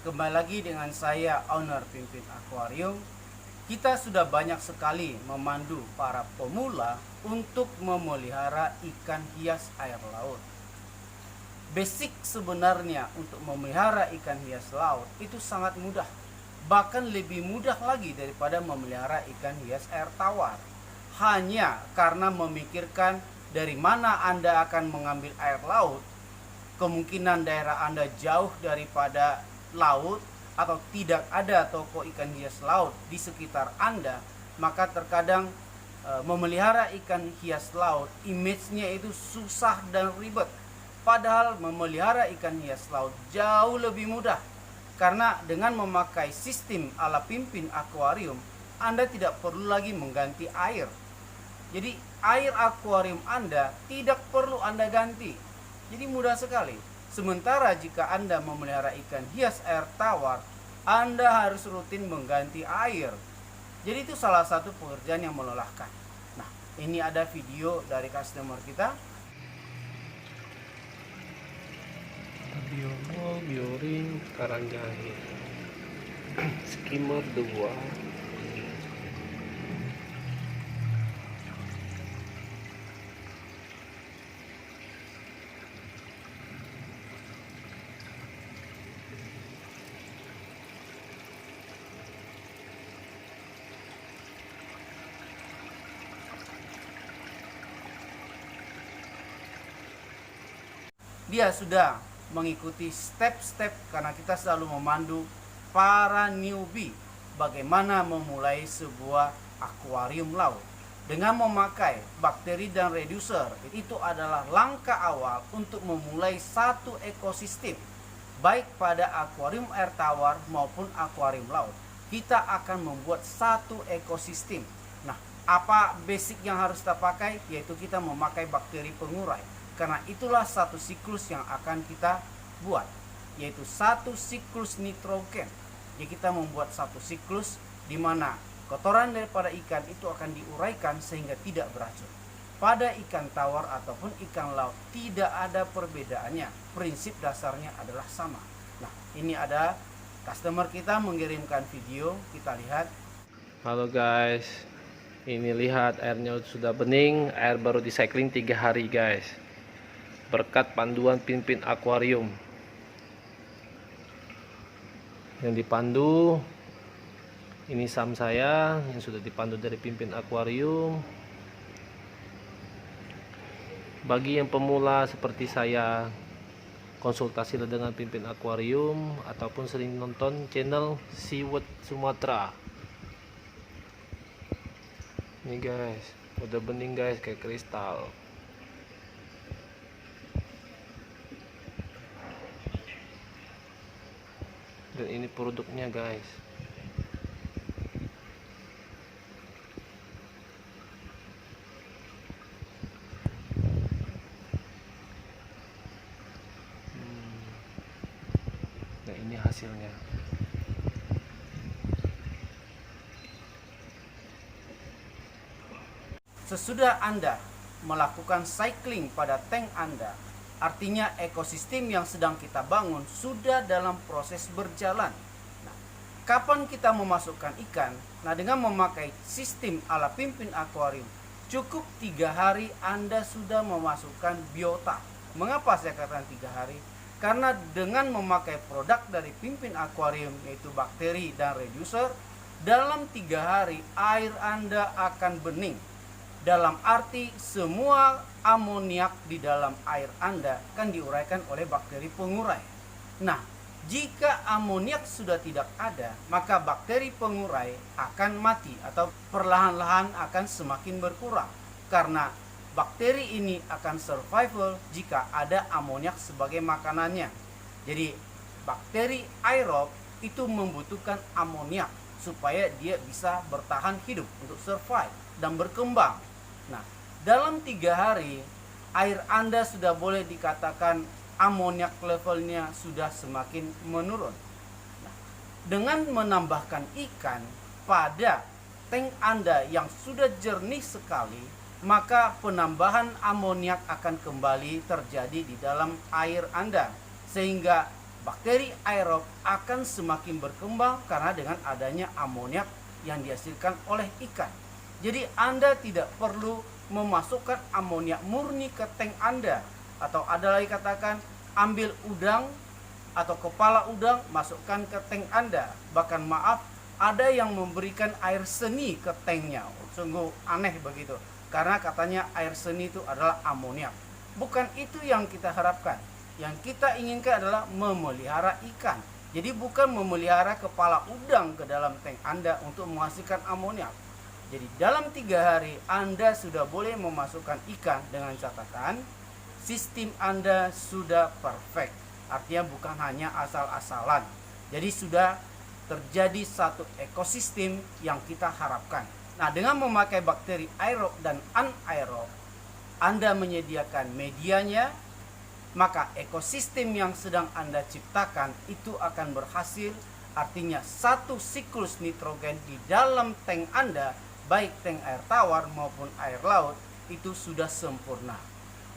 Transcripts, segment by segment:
kembali lagi dengan saya, owner Pimpin Aquarium. Kita sudah banyak sekali memandu para pemula untuk memelihara ikan hias air laut. Basic sebenarnya untuk memelihara ikan hias laut itu sangat mudah. Bahkan lebih mudah lagi daripada memelihara ikan hias air tawar. Hanya karena memikirkan dari mana Anda akan mengambil air laut, kemungkinan daerah Anda jauh daripada laut atau tidak ada toko ikan hias laut di sekitar Anda, maka terkadang memelihara ikan hias laut image-nya itu susah dan ribet. Padahal memelihara ikan hias laut jauh lebih mudah, karena dengan memakai sistem ala Pimpin Aquarium, Anda tidak perlu lagi mengganti air. Jadi air akuarium Anda tidak perlu Anda ganti. Jadi mudah sekali. Sementara jika Anda memelihara ikan hias air tawar, Anda harus rutin mengganti air. Jadi itu salah satu pekerjaan yang melelahkan. Nah, ini ada video dari customer kita. Biomo, bioring, karangjahit, skimmer 2. Dia sudah mengikuti step-step, karena kita selalu memandu para newbie bagaimana memulai sebuah akuarium laut dengan memakai bakteri dan reducer. Itu adalah langkah awal untuk memulai satu ekosistem, baik pada akuarium air tawar maupun akuarium laut. Kita akan membuat satu ekosistem. Nah, apa basic yang harus kita pakai? Yaitu kita memakai bakteri pengurai, karena itulah satu siklus yang akan kita buat, yaitu satu siklus nitrogen. Jadi kita membuat satu siklus di mana kotoran daripada ikan itu akan diuraikan sehingga tidak beracun. Pada ikan tawar ataupun ikan laut tidak ada perbedaannya, prinsip dasarnya adalah sama. Nah, ini ada customer kita mengirimkan video, kita lihat. Halo guys, ini lihat airnya sudah bening, air baru di cycling 3 hari guys, berkat panduan Pimpin Aquarium. Yang dipandu ini SAM saya yang sudah dipandu dari Pimpin Aquarium. Bagi yang pemula seperti saya, konsultasilah dengan Pimpin Aquarium ataupun sering nonton channel Seaworld Sumatera. Ini guys, udah bening guys, kayak kristal. Dan ini produknya guys. Nah, ini hasilnya. Sesudah Anda melakukan cycling pada tank Anda, artinya ekosistem yang sedang kita bangun sudah dalam proses berjalan. Nah, kapan kita memasukkan ikan? Nah, dengan memakai sistem ala Pimpin Aquarium, cukup 3 hari Anda sudah memasukkan biota. Mengapa saya katakan 3 hari? Karena dengan memakai produk dari Pimpin Aquarium, yaitu bakteri dan reducer, dalam 3 hari air Anda akan bening. Dalam arti semua amoniak di dalam air Anda kan diuraikan oleh bakteri pengurai. Nah, jika amoniak sudah tidak ada, maka bakteri pengurai akan mati atau perlahan-lahan akan semakin berkurang, karena bakteri ini akan survival jika ada amoniak sebagai makanannya. Jadi bakteri aerob itu membutuhkan amoniak supaya dia bisa bertahan hidup untuk survive dan berkembang. Nah, dalam 3 hari air Anda sudah boleh dikatakan amoniak levelnya sudah semakin menurun. Nah, dengan menambahkan ikan pada tank Anda yang sudah jernih sekali, maka penambahan amoniak akan kembali terjadi di dalam air Anda, sehingga bakteri aerob akan semakin berkembang karena dengan adanya amoniak yang dihasilkan oleh ikan. Jadi Anda tidak perlu memasukkan amoniak murni ke tank Anda, atau ada lagi katakan ambil udang atau kepala udang masukkan ke tank Anda. Bahkan maaf, ada yang memberikan air seni ke tanknya. Sungguh aneh begitu, karena katanya air seni itu adalah amoniak. Bukan itu yang kita harapkan. Yang kita inginkan adalah memelihara ikan. Jadi bukan memelihara kepala udang ke dalam tank Anda untuk menghasilkan amoniak. Jadi dalam 3 hari Anda sudah boleh memasukkan ikan dengan catatan sistem Anda sudah perfect. Artinya bukan hanya asal-asalan. Jadi sudah terjadi satu ekosistem yang kita harapkan. Nah, dengan memakai bakteri aerob dan anaerob, Anda menyediakan medianya, maka ekosistem yang sedang Anda ciptakan itu akan berhasil. Artinya satu siklus nitrogen di dalam tank Anda, baik tank air tawar maupun air laut, itu sudah sempurna.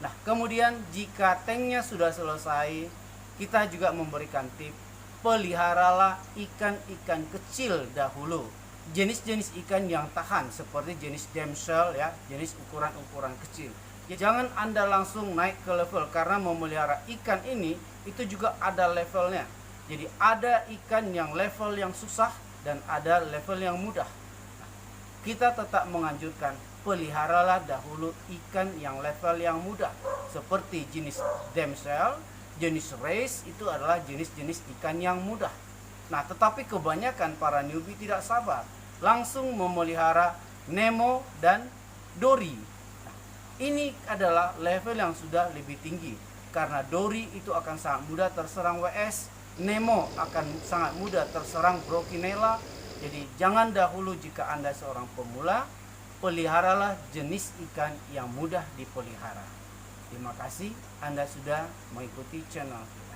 Nah, kemudian jika tanknya sudah selesai, kita juga memberikan tips, peliharalah ikan-ikan kecil dahulu. Jenis-jenis ikan yang tahan seperti jenis damsel ya, jenis ukuran-ukuran kecil. Ya, jangan Anda langsung naik ke level, karena memelihara ikan ini itu juga ada levelnya. Jadi ada ikan yang level yang susah dan ada level yang mudah. Kita tetap menganjurkan peliharalah dahulu ikan yang level yang mudah, seperti jenis damsel, jenis race, itu adalah jenis-jenis ikan yang mudah. Nah, tetapi kebanyakan para newbie tidak sabar, langsung memelihara Nemo dan Dory. Nah, ini adalah level yang sudah lebih tinggi, karena Dory itu akan sangat mudah terserang WS, Nemo akan sangat mudah terserang Brochinella. Jadi jangan dahulu jika Anda seorang pemula, peliharalah jenis ikan yang mudah dipelihara. Terima kasih Anda sudah mengikuti channel kita.